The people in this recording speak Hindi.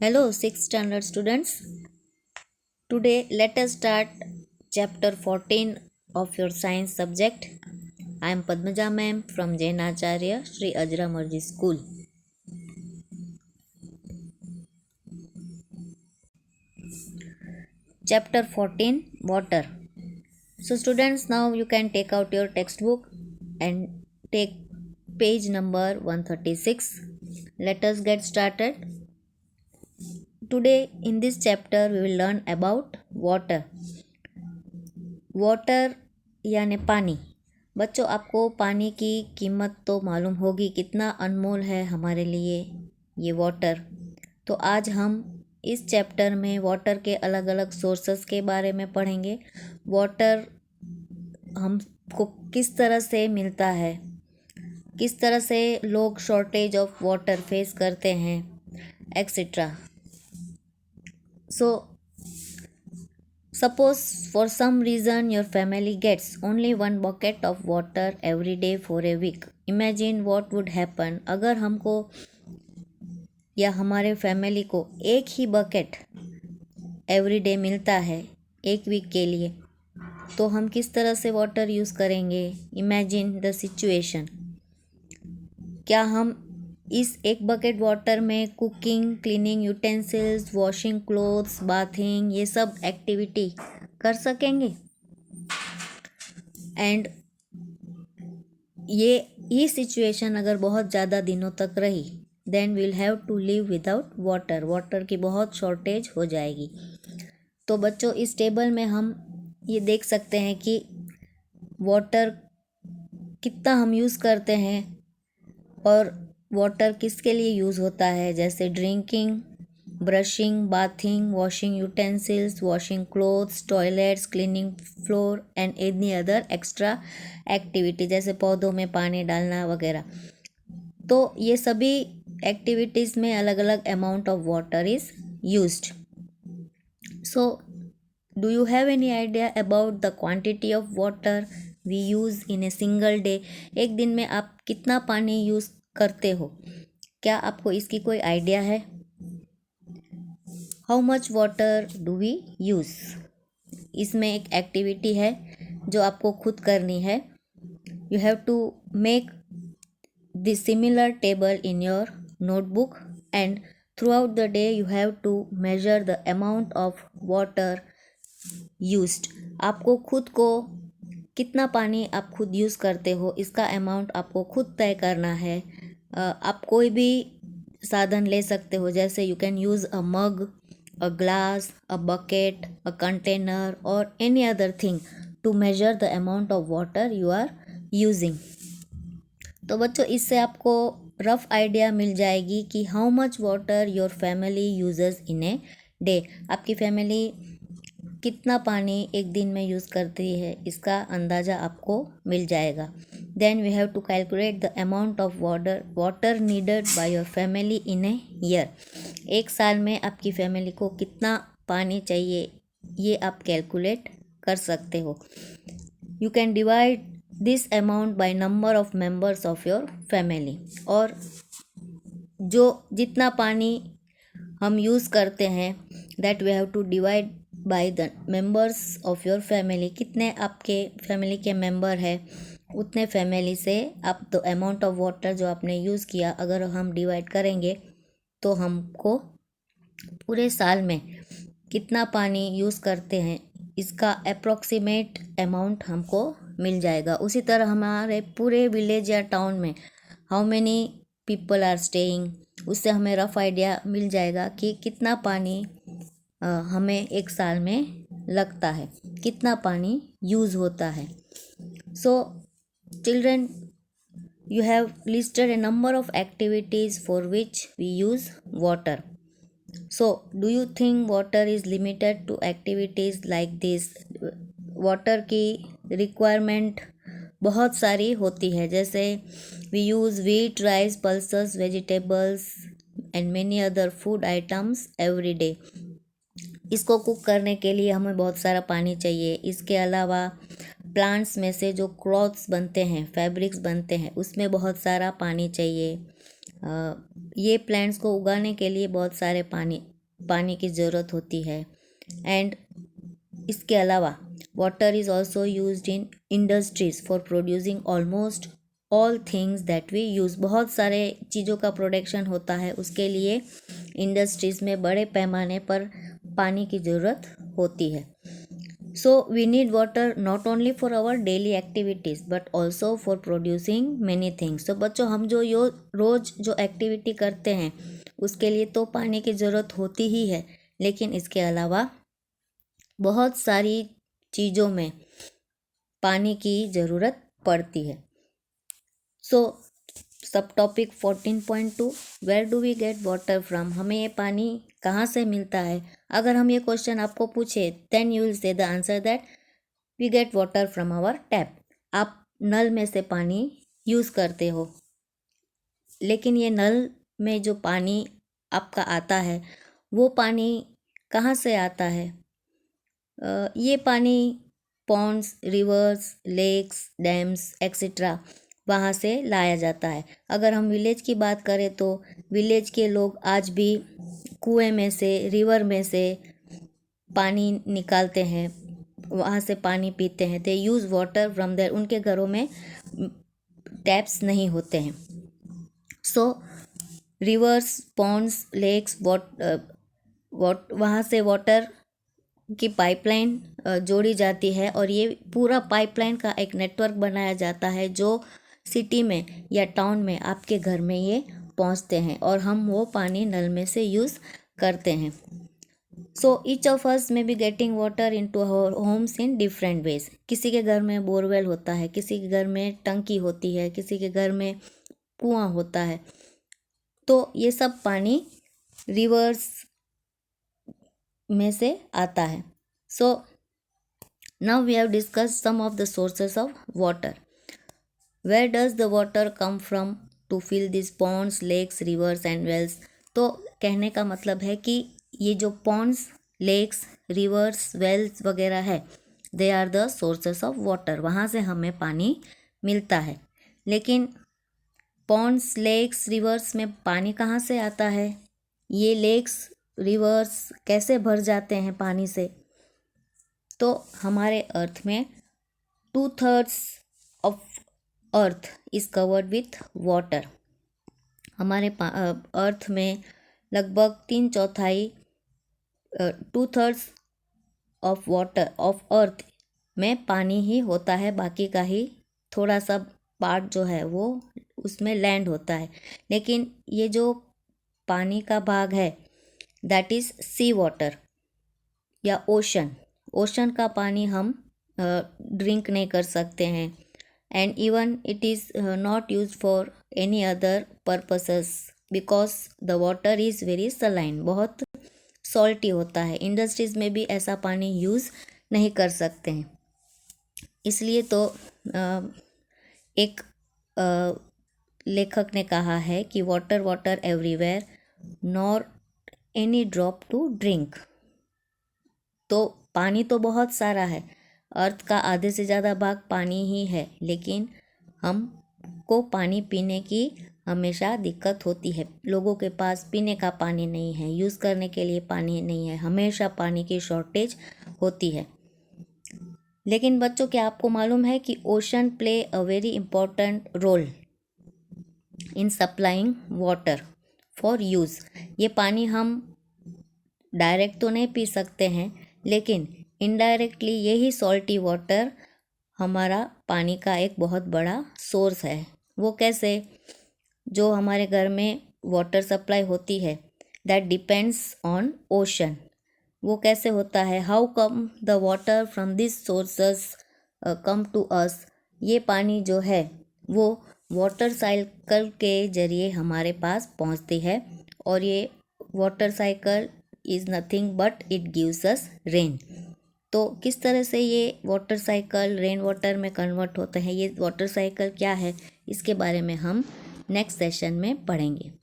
Hello, 6th standard students. Today, let us start chapter 14 of your science subject. I am Padmaja ma'am from Jain Acharya Sri Ajra Marji School. Chapter 14 Water. So, students, now you can take out your textbook and take page number 136. Let us get started. Today, in this chapter, we will learn about water. Water यानी पानी। बच्चों, आपको पानी की कीमत तो मालूम होगी, कितना अनमोल है हमारे लिए ये वाटर। तो आज हम इस चैप्टर में वाटर के अलग अलग सोर्सेस के बारे में पढ़ेंगे। वाटर हमको किस तरह से मिलता है, किस तरह से लोग शॉर्टेज ऑफ वाटर फेस करते हैं, etcetera. So suppose for some reason your family gets only one bucket of water every day for a week. Imagine what would happen अगर हमको या हमारे फैमिली को एक ही बकेट एवरी डे मिलता है एक वीक के लिए, तो हम किस तरह से वाटर यूज़ करेंगे। Imagine the situation. क्या हम इस एक बकेट वाटर में cooking, cleaning utensils, washing clothes, bathing, ये सब एक्टिविटी कर सकेंगे। एंड ये सिचुएशन अगर बहुत ज़्यादा दिनों तक रही, then we'll have to live without water. Water की बहुत शॉर्टेज हो जाएगी। तो बच्चों, इस टेबल में हम ये देख सकते हैं कि वाटर कितना हम यूज़ करते हैं और वाटर किसके लिए यूज़ होता है, जैसे drinking, brushing, bathing, washing utensils, washing clothes, toilets, cleaning floor and any other extra activity, जैसे पौधों में पानी डालना वगैरह। तो ये सभी एक्टिविटीज़ में अलग अलग amount of water is used. So do you have any idea about the quantity of water we use in a single day. एक दिन में आप कितना पानी यूज़ करते हो, क्या आपको इसकी कोई आइडिया है। How much water do we use. इसमें एक एक्टिविटी है जो आपको खुद करनी है। You have to make the similar table in your notebook and throughout the day you have to measure the amount of water used. आपको खुद को कितना पानी आप खुद यूज़ करते हो, इसका अमाउंट आपको खुद तय करना है। आप कोई भी साधन ले सकते हो, जैसे you can use a mug, a glass, a bucket, a container और any other thing to measure the amount of water you are using. तो बच्चों, इससे आपको रफ आइडिया मिल जाएगी कि how much water your family uses in a day. आपकी फैमिली कितना पानी एक दिन में यूज़ करती है, इसका अंदाज़ा आपको मिल जाएगा। Then we have to calculate the amount of water needed by your family in a year. एक साल में आपकी फैमिली को कितना पानी चाहिए, ये आप कैलकुलेट कर सकते हो। You can divide this amount by number of members of your family. और जो जितना पानी हम यूज़ करते हैं, that we have to divide by the members of your family. कितने आपके फैमिली के मेंबर है, उतने फैमिली से आप द अमाउंट ऑफ वाटर जो आपने यूज़ किया, अगर हम डिवाइड करेंगे तो हमको पूरे साल में कितना पानी यूज़ करते हैं, इसका अप्रॉक्सीमेट अमाउंट हमको मिल जाएगा। उसी तरह हमारे पूरे विलेज या टाउन में how many people are staying, उससे हमें रफ आइडिया मिल जाएगा कि कितना पानी हमें एक साल में लगता है, कितना पानी यूज़ होता है। So children, you have listed a number of activities for which we use water. So do you think water is limited to activities like this? Water की रिक्वायरमेंट बहुत सारी होती है, जैसे we use wheat, rice, pulses, vegetables and many other food items every day. इसको कुक करने के लिए हमें बहुत सारा पानी चाहिए। इसके अलावा प्लांट्स में से जो क्लॉथ्स बनते हैं, फैब्रिक्स बनते हैं, उसमें बहुत सारा पानी चाहिए। ये प्लांट्स को उगाने के लिए बहुत सारे पानी की ज़रूरत होती है। एंड इसके अलावा water is also used in industries for producing almost all things that we use. बहुत सारे चीज़ों का प्रोडक्शन होता है, उसके लिए इंडस्ट्रीज़ में बड़े पैमाने पर पानी की ज़रूरत होती है। So we need water not only for our daily activities but also for producing many things. तो बच्चों, हम जो रोज़ जो एक्टिविटी करते हैं उसके लिए तो पानी की ज़रूरत होती ही है, लेकिन इसके अलावा बहुत सारी चीज़ों में पानी की ज़रूरत पड़ती है। So sub topic 14.2 where do we get water from. हमें ये पानी कहाँ से मिलता है? अगर हम ये क्वेश्चन आपको पूछे then you will say the answer that we get water from our tap. आप नल में से पानी यूज़ करते हो, लेकिन ये नल में जो पानी आपका आता है वो पानी कहाँ से आता है? ये पानी ponds, rivers, lakes, dams etcetera वहाँ से लाया जाता है। अगर हम विलेज की बात करें तो विलेज के लोग आज भी कुएं में से, रिवर में से पानी निकालते हैं, वहाँ से पानी पीते हैं। दे यूज़ वाटर फ्रॉम देयर। उनके घरों में टैप्स नहीं होते हैं। सो रिवर्स, पॉन्ड्स, लेक्स, वहाँ से वाटर की पाइपलाइन जोड़ी जाती है और ये पूरा पाइपलाइन का एक नेटवर्क बनाया जाता है जो सिटी में या टाउन में आपके घर में ये पहुंचते हैं और हम वो पानी नल में से यूज़ करते हैं। So each of us may be getting water into our homes in different ways. किसी के घर में बोरवेल होता है, किसी के घर में टंकी होती है, किसी के घर में कुआं होता है। तो ये सब पानी रिवर्स में से आता है। So now we have discussed some of the sources of water. Where does the water come from to fill this ponds, lakes, rivers and wells. तो कहने का मतलब है कि ये जो पॉन्ड्स, लेक्स, रिवर्स, वेल्स वगैरह है, they are the sources of water. वहाँ से हमें पानी मिलता है। लेकिन पॉन्ड्स, लेक्स, रिवर्स में पानी कहाँ से आता है? ये लेक्स, रिवर्स कैसे भर जाते हैं पानी से? तो हमारे अर्थ में 2/3 of earth is covered with water. हमारे अर्थ में लगभग 3/4 2/3 ऑफ वाटर ऑफ अर्थ में पानी ही होता है। बाकी का ही थोड़ा सा पार्ट जो है वो उसमें लैंड होता है। लेकिन ये जो पानी का भाग है दैट इज़ सी वाटर या ओशन का पानी हम ड्रिंक नहीं कर सकते हैं। And even it is not use for any other purposes because the water is very saline, बहुत सॉल्टी होता है। इंडस्ट्रीज़ में भी ऐसा पानी यूज़ नहीं कर सकते हैं। इसलिए तो एक लेखक ने कहा है कि water water everywhere nor any drop to drink. तो पानी तो बहुत सारा है, अर्थ का आधे से ज़्यादा भाग पानी ही है, लेकिन हमको पानी पीने की हमेशा दिक्कत होती है। लोगों के पास पीने का पानी नहीं है, यूज़ करने के लिए पानी नहीं है, हमेशा पानी की शॉर्टेज होती है। लेकिन बच्चों, क्या आपको मालूम है कि ocean play a very important role in supplying water for use. ये पानी हम डायरेक्ट तो नहीं पी सकते हैं, लेकिन इनडायरेक्टली यही सॉल्टी वाटर हमारा पानी का एक बहुत बड़ा सोर्स है। वो कैसे? जो हमारे घर में वाटर सप्लाई होती है दैट डिपेंड्स ऑन ओशन। वो कैसे होता है? How come the water from this sources come to us. ये पानी जो है वो वाटर साइकिल के जरिए हमारे पास पहुंचती है और ये water cycle is nothing but it gives us rain. तो किस तरह से ये वाटर साइकिल रेन वाटर में कन्वर्ट होते हैं, ये वाटर साइकिल क्या है, इसके बारे में हम नेक्स्ट सेशन में पढ़ेंगे।